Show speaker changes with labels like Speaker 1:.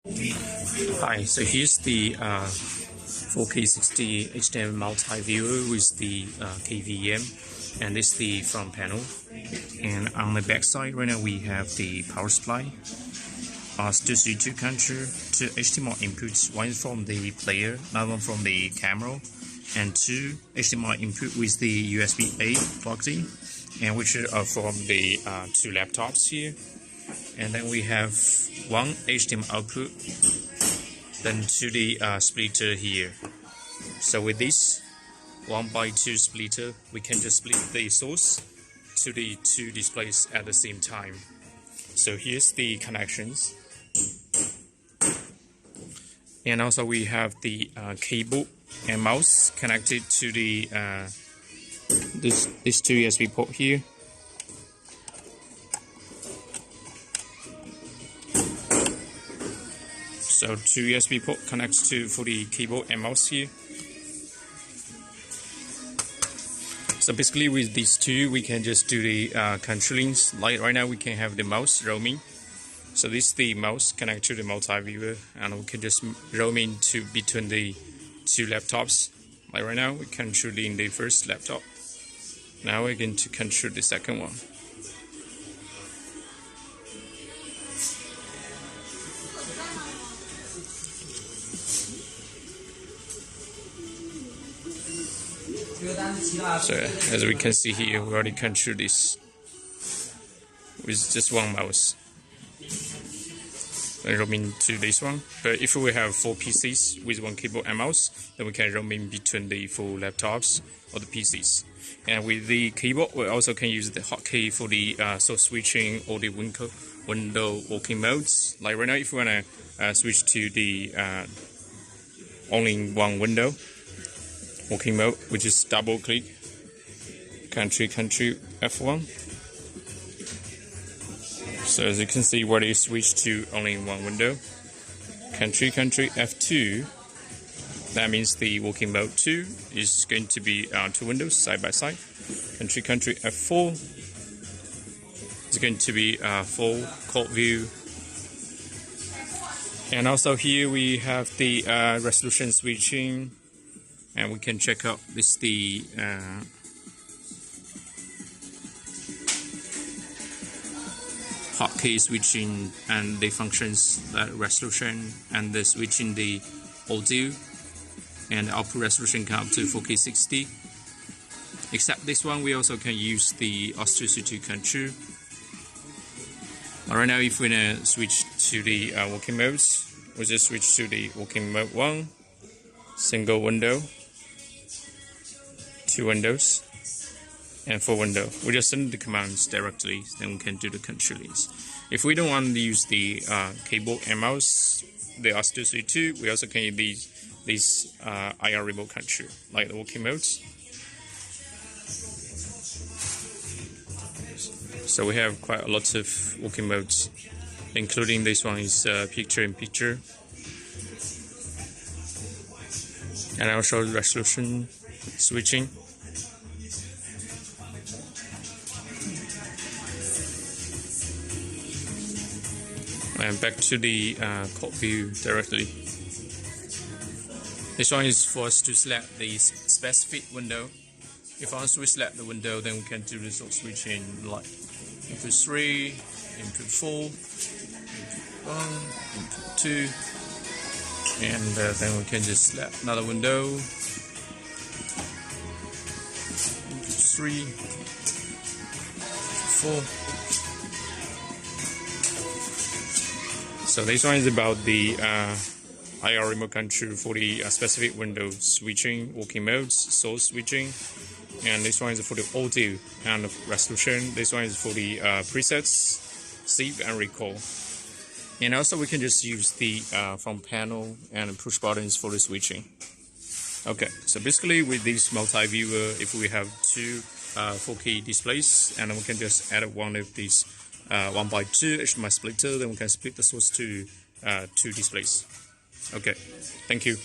Speaker 1: Hi, so here's the 4K 60 HDMI multi-viewer with the KVM, and this is the front panel. And on the back side right now we have the power supply, still two controller, two HDMI inputs, one from the player, another one from the camera, and two HDMI input with the USB-A plugged in, and which are from the two laptops here. And then we have one HDMI output, then to the splitter here. So with this 1x2 splitter, we can just split the source to the two displays at the same time. So here's the connections. And also we have the cable and mouse connected to the this two USB port here. So two USB port connects to for the keyboard and mouse here. So basically with these two we can just do the controlling. Like right now we can have the mouse roaming. So this is the mouse connected to the multi-viewer, and we can just roam into between the two laptops. Like right now we controlling the first laptop. Now we're going to control the second one. So as we can see here, we already control this with just one mouse. And roam into this one. But if we have 4 PCs with one keyboard and mouse, then we can roam in between the 4 laptops or the PCs. And with the keyboard, we also can use the hotkey for the source switching or the window walking modes. Like right now, if we wanna switch to the only one window walking mode, which is double click country F1. So as you can see, where it switched to only one window, country F2, that means the walking mode 2 is going to be 2 windows side by side. Country F4 is going to be full court view. And also here we have the resolution switching, and we can check out this the hotkey switching and the functions, resolution, and the switching the audio and output resolution can up to 4K 60. Except this one, we also can use the OS2 control. Right now, if we wanna switch to the working modes, we'll just switch to the working mode 1, single window, 2 windows, and 4 window. We just send the commands directly, then we can do the controls. If we don't want to use the keyboard and mouse, the OS2, we also can use these IR remote control, like the working modes. So we have quite a lot of working modes, including this one is picture-in-picture, and also resolution switching. And back to the court view directly. This one is for us to select the specific window. If once we select the window, then we can do the source switching like input 3, input 4, input 1, input 2, and then we can just select another window, input 3, input 4. So this one is about the IR remote control for the specific window switching, working modes, source switching, and this one is for the audio and resolution. This one is for the presets, save and recall. And also we can just use the front panel and push buttons for the switching. Okay, so basically with this multi-viewer, if we have two 4K displays, and we can just add one of these 1x2 HDMI splitter, then we can split the source to 2 displays. Okay, thank you.